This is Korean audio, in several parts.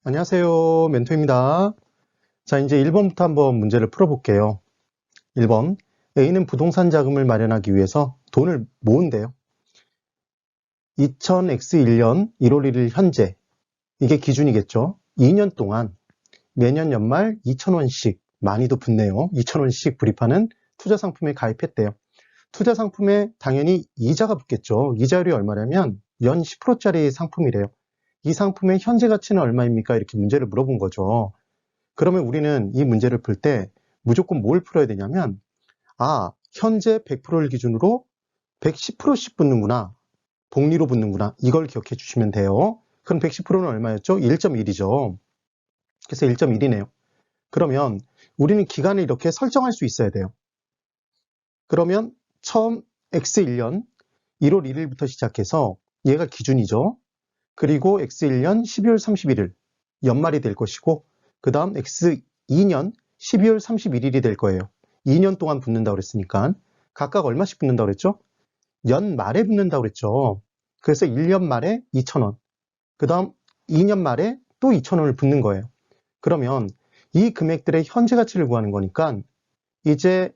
안녕하세요. 멘토입니다. 자, 이제 1번부터 한번 문제를 풀어볼게요. 1번. A는 부동산 자금을 마련하기 위해서 돈을 모은대요. 2000X1년 1월 1일 현재, 이게 기준이겠죠. 2년 동안 매년 연말 2,000원씩, 많이도 붙네요. 2,000원씩 불입하는 투자 상품에 가입했대요. 투자 상품에 당연히 이자가 붙겠죠. 이자율이 얼마냐면 연 10%짜리 상품이래요. 이 상품의 현재 가치는 얼마입니까? 이렇게 문제를 물어본 거죠. 그러면 우리는 이 문제를 풀 때 무조건 뭘 풀어야 되냐면, 현재 100%를 기준으로 110%씩 붙는구나. 복리로 붙는구나. 이걸 기억해 주시면 돼요. 그럼 110%는 얼마였죠? 1.1이죠. 그래서 1.1이네요. 그러면 우리는 기간을 이렇게 설정할 수 있어야 돼요. 그러면 처음 X1년 1월 1일부터 시작해서 얘가 기준이죠. 그리고 X1년 12월 31일 연말이 될 것이고, 그 다음 X2년 12월 31일이 될 거예요. 2년 동안 붙는다고 그랬으니까 각각 얼마씩 붙는다고 그랬죠? 연말에 붙는다고 그랬죠. 그래서 1년 말에 2,000원, 그 다음 2년 말에 또 2,000원을 붙는 거예요. 그러면 이 금액들의 현재 가치를 구하는 거니까 이제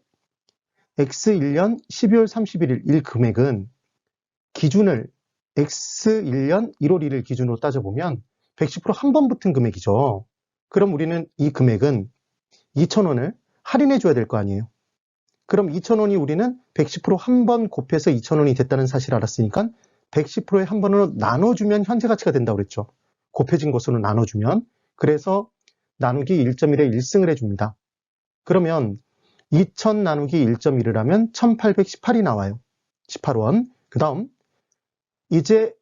X1년 12월 31일 이 금액은 기준을 X1년 1월 1일 기준으로 따져보면 110%한 번 붙은 금액이죠. 그럼 우리는 이 금액은 2,000원을 할인해 줘야 될 거 아니에요. 그럼 2,000원이 우리는 110%한 번 곱해서 2,000원이 됐다는 사실을 알았으니까 110%에 한 번으로 나눠주면 현재 가치가 된다고 그랬죠. 곱해진 것으로 나눠주면. 그래서 나누기 1.1에 1승을 해줍니다. 그러면 2,000 나누기 1.1을 하면 1,818이 나와요. 18원. 그 다음 이제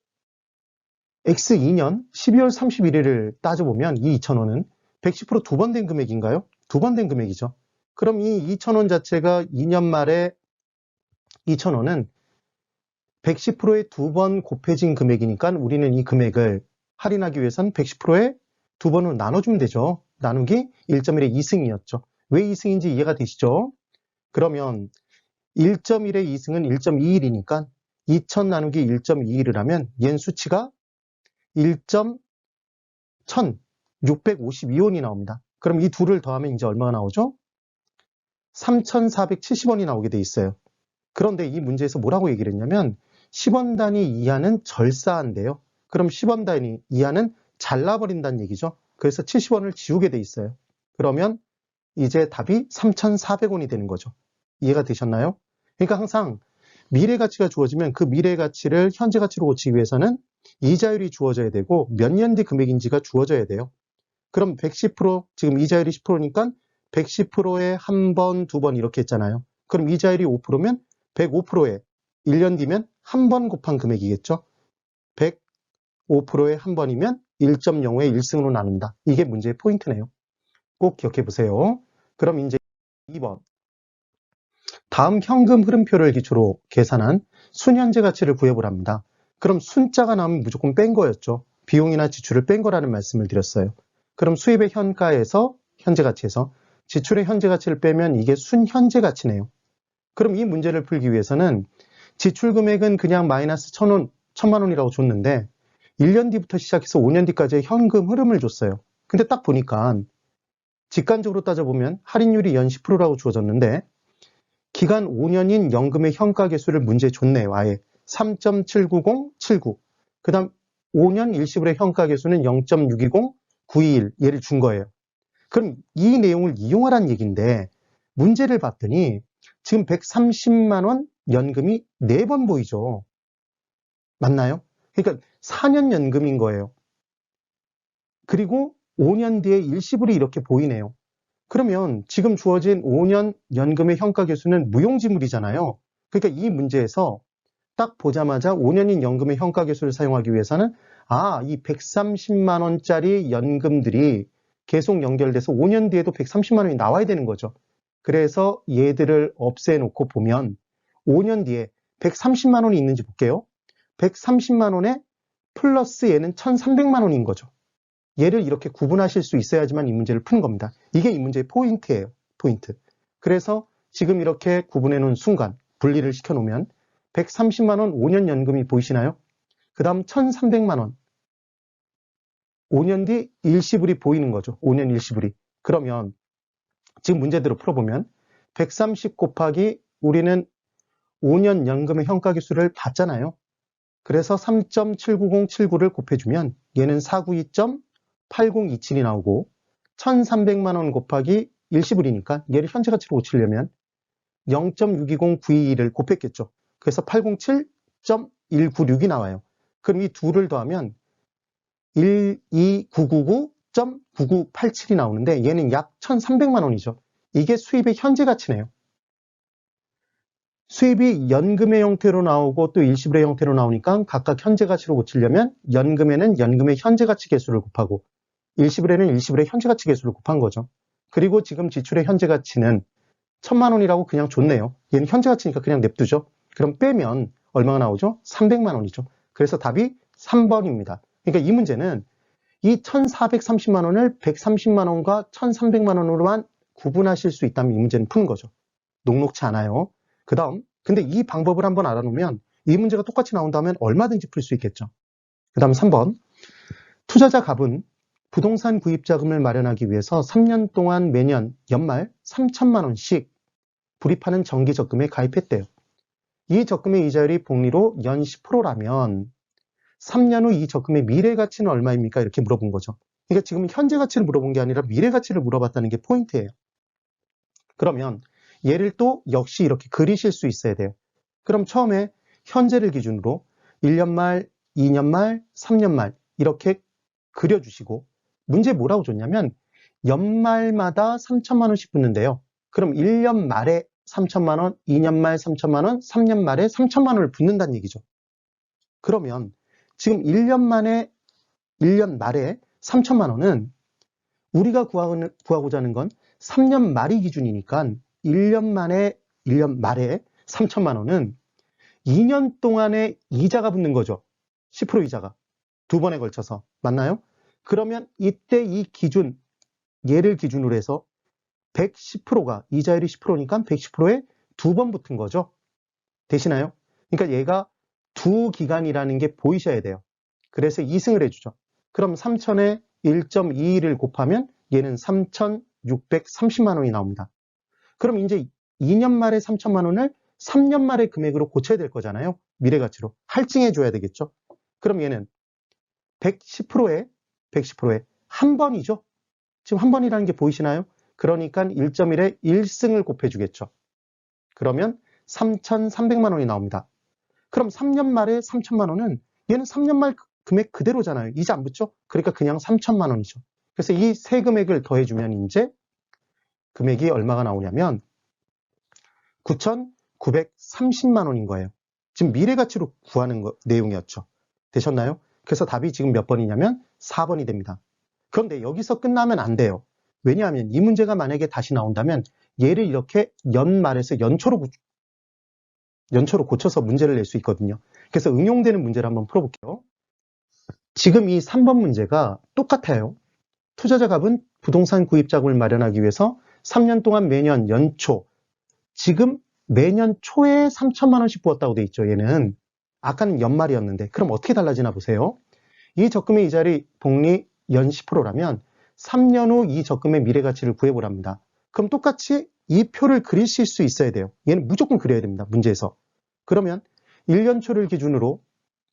X2년 12월 31일을 따져보면 이 2,000원은 110%두 번 된 금액인가요? 두 번 된 금액이죠. 그럼 이 2,000원 자체가 2년 말에 2,000원은 110%에 두 번 곱해진 금액이니까 우리는 이 금액을 할인하기 위해선 110%에 두 번으로 나눠주면 되죠. 나누기 1.1의 2승이었죠. 왜 2승인지 이해가 되시죠? 그러면 1.1의 2승은 1.21이니까 2,000 나누기 1.21을 하면 얜 수치가 1,652원이 나옵니다. 그럼 이 둘을 더하면 이제 얼마가 나오죠? 3,470원이 나오게 돼 있어요. 그런데 이 문제에서 뭐라고 얘기를 했냐면 10원 단위 이하는 절사한대요. 그럼 10원 단위 이하는 잘라버린다는 얘기죠. 그래서 70원을 지우게 돼 있어요. 그러면 이제 답이 3,400원이 되는 거죠. 이해가 되셨나요? 그러니까 항상 미래 가치가 주어지면 그 미래 가치를 현재 가치로 고치기 위해서는 이자율이 주어져야 되고 몇 년 뒤 금액인지가 주어져야 돼요. 그럼 110%, 지금 이자율이 10%니까 110%에 한 번, 두 번 이렇게 했잖아요. 그럼 이자율이 5%면 105%에 1년 뒤면 한 번 곱한 금액이겠죠. 105%에 한 번이면 1.05에 1승으로 나눈다. 이게 문제의 포인트네요. 꼭 기억해 보세요. 그럼 이제 2번. 다음 현금 흐름표를 기초로 계산한 순현재 가치를 구해보랍니다. 그럼 순자가 나오면 무조건 뺀 거였죠. 비용이나 지출을 뺀 거라는 말씀을 드렸어요. 그럼 수입의 현가에서 현재 가치에서 지출의 현재 가치를 빼면 이게 순현재 가치네요. 그럼 이 문제를 풀기 위해서는 지출 금액은 그냥 마이너스 1,000원, 1,000만 원이라고 줬는데 1년 뒤부터 시작해서 5년 뒤까지의 현금 흐름을 줬어요. 근데 딱 보니까 직관적으로 따져보면 할인율이 연 10%라고 주어졌는데 기간 5년인 연금의 현가 개수를 문제에 줬네요. 아예 3.79079. 그 다음 5년 일시불의 현가 개수는 0.620 921 얘를 준 거예요. 그럼 이 내용을 이용하라는 얘기인데 문제를 봤더니 지금 130만 원 연금이 4번 보이죠. 맞나요? 그러니까 4년 연금인 거예요. 그리고 5년 뒤에 일시불이 이렇게 보이네요. 그러면 지금 주어진 5년 연금의 현가 개수는 무용지물이잖아요. 그러니까 이 문제에서 딱 보자마자 5년인 연금의 현가 개수를 사용하기 위해서는 이 130만 원짜리 연금들이 계속 연결돼서 5년 뒤에도 130만 원이 나와야 되는 거죠. 그래서 얘들을 없애놓고 보면 5년 뒤에 130만 원이 있는지 볼게요. 130만 원에 플러스 얘는 1,300만 원인 거죠. 얘를 이렇게 구분하실 수 있어야지만 이 문제를 푸는 겁니다. 이게 이 문제의 포인트예요. 포인트. 그래서 지금 이렇게 구분해 놓은 순간 분리를 시켜 놓으면 130만 원 5년 연금이 보이시나요? 그 다음 1,300만 원. 5년 뒤 일시불이 보이는 거죠. 5년 일시불이. 그러면 지금 문제대로 풀어보면 130 곱하기 우리는 5년 연금의 현가계수를 봤잖아요. 그래서 3.79079를 곱해주면 얘는 492.8027이 나오고 1,300만 원 곱하기 일시불이니까 얘를 현재 가치로 고치려면 0.620922를 곱했겠죠. 그래서 807.196이 나와요. 그럼 이 둘을 더하면 12999.9987이 나오는데 얘는 약 1,300만 원이죠. 이게 수입의 현재 가치네요. 수입이 연금의 형태로 나오고 또 일시불의 형태로 나오니까 각각 현재 가치로 고치려면 연금에는 연금의 현재 가치 계수를 곱하고 일시불에는 일시불의 현재 가치 계수를 곱한 거죠. 그리고 지금 지출의 현재 가치는 1,000만 원이라고 그냥 줬네요. 얘는 현재 가치니까 그냥 냅두죠. 그럼 빼면 얼마가 나오죠? 300만 원이죠. 그래서 답이 3번입니다. 그러니까 이 문제는 이 1,430만 원을 130만 원과 1,300만 원으로만 구분하실 수 있다면 이 문제는 푸는 거죠. 녹록치 않아요. 그 다음, 근데 이 방법을 한번 알아놓으면 이 문제가 똑같이 나온다면 얼마든지 풀 수 있겠죠. 그 다음 3번. 투자자 갑은 부동산 구입 자금을 마련하기 위해서 3년 동안 매년 연말 3천만 원씩 불입하는 정기 적금에 가입했대요. 이 적금의 이자율이 복리로 연 10%라면 3년 후 이 적금의 미래 가치는 얼마입니까? 이렇게 물어본 거죠. 그러니까 지금 현재 가치를 물어본 게 아니라 미래 가치를 물어봤다는 게 포인트예요. 그러면 얘를 또 역시 이렇게 그리실 수 있어야 돼요. 그럼 처음에 현재를 기준으로 1년 말, 2년 말, 3년 말 이렇게 그려주시고 문제 뭐라고 줬냐면 연말마다 3천만 원씩 붙는데요. 그럼 1년 말에 3천만 원, 2년 말 3천만 원, 3년 말에 3천만 원을 붙는다는 얘기죠. 그러면 지금 1년 말에 3천만 원은 우리가 구하고자 하는 건 3년 말이 기준이니까 1년 말에 3천만 원은 2년 동안의 이자가 붙는 거죠. 10% 이자가. 두 번에 걸쳐서. 맞나요? 그러면 이때 이 기준, 얘를 기준으로 해서 110%가, 이자율이 10%니까 110%에 두 번 붙은 거죠. 되시나요? 그러니까 얘가 두 기간이라는 게 보이셔야 돼요. 그래서 2승을 해주죠. 그럼 3천에 1.21을 곱하면 얘는 3,630만 원이 나옵니다. 그럼 이제 2년 말에 3천만 원을 3년 말의 금액으로 고쳐야 될 거잖아요. 미래가치로. 할증해 줘야 되겠죠. 그럼 얘는 110%에 한 번이죠. 지금 한 번이라는 게 보이시나요? 그러니까 1.1에 1승을 곱해주겠죠. 그러면 3,300만 원이 나옵니다. 그럼 3년 말에 3천만 원은 얘는 3년 말 금액 그대로잖아요. 이자 안 붙죠? 그러니까 그냥 3천만 원이죠. 그래서 이 세 금액을 더해주면 이제 금액이 얼마가 나오냐면 9,930만 원인 거예요. 지금 미래가치로 구하는 내용이었죠. 되셨나요? 그래서 답이 지금 몇 번이냐면 4번이 됩니다. 그런데 여기서 끝나면 안 돼요. 왜냐하면 이 문제가 만약에 다시 나온다면 얘를 이렇게 연말에서 연초로 고쳐서 문제를 낼 수 있거든요. 그래서 응용되는 문제를 한번 풀어볼게요. 지금 이 3번 문제가 똑같아요. 투자자 갑은 부동산 구입 자금을 마련하기 위해서 3년 동안 매년 연초, 지금 매년 초에 3천만 원씩 부었다고 돼 있죠. 얘는 아까는 연말이었는데 그럼 어떻게 달라지나 보세요. 이 적금의 이자율이 복리 연 10%라면 3년 후 이 적금의 미래 가치를 구해보랍니다. 그럼 똑같이 이 표를 그리실 수 있어야 돼요. 얘는 무조건 그려야 됩니다. 문제에서. 그러면 1년 초를 기준으로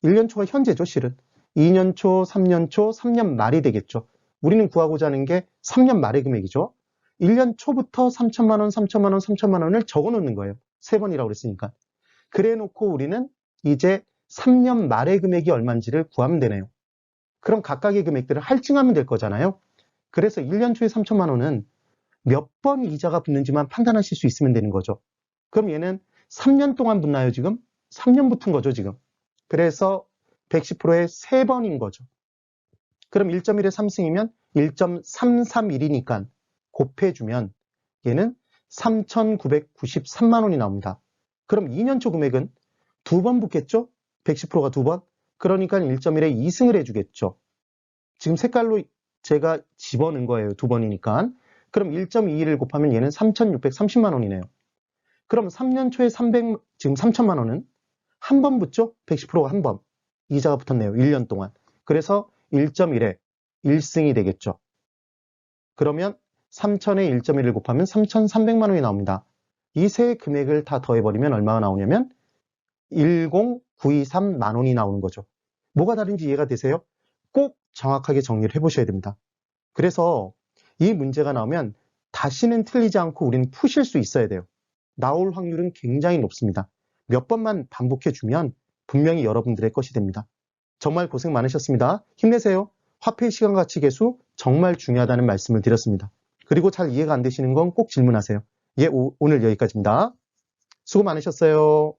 1년 초가 현재죠. 실은 2년 초, 3년 초, 3년 말이 되겠죠. 우리는 구하고자 하는 게 3년 말의 금액이죠. 1년 초부터 3천만 원, 3천만 원, 3천만 원을 적어 놓는 거예요. 세 번이라고 그랬으니까. 그래 놓고 우리는 이제 3년 말의 금액이 얼마인지를 구하면 되네요. 그럼 각각의 금액들을 할증하면 될 거잖아요. 그래서 1년 초에 3천만 원은 몇 번 이자가 붙는지만 판단하실 수 있으면 되는 거죠. 그럼 얘는 3년 동안 붙나요, 지금? 3년 붙은 거죠, 지금. 그래서 110%에 3번인 거죠. 그럼 1.1에 3승이면 1.331이니까 곱해주면 얘는 3,993만 원이 나옵니다. 그럼 2년 초 금액은 두 번 붙겠죠? 110%가 두 번? 그러니까 1.1에 2승을 해주겠죠. 지금 색깔로 제가 집어넣은 거예요. 두 번이니까. 그럼 1.21을 곱하면 얘는 3,630만 원이네요. 그럼 3년 초에 지금 3천만 원은 한 번 붙죠? 110%가 한 번. 이자가 붙었네요. 1년 동안. 그래서 1.1에 1승이 되겠죠. 그러면 3,000에 1.1을 곱하면 3,300만 원이 나옵니다. 이 세 금액을 다 더해버리면 얼마가 나오냐면 10,923만 원이 나오는 거죠. 뭐가 다른지 이해가 되세요? 꼭 정확하게 정리를 해보셔야 됩니다. 그래서 이 문제가 나오면 다시는 틀리지 않고 우리는 푸실 수 있어야 돼요. 나올 확률은 굉장히 높습니다. 몇 번만 반복해주면 분명히 여러분들의 것이 됩니다. 정말 고생 많으셨습니다. 힘내세요. 화폐 시간가치 계수 정말 중요하다는 말씀을 드렸습니다. 그리고 잘 이해가 안 되시는 건 꼭 질문하세요. 예, 오늘 여기까지입니다. 수고 많으셨어요.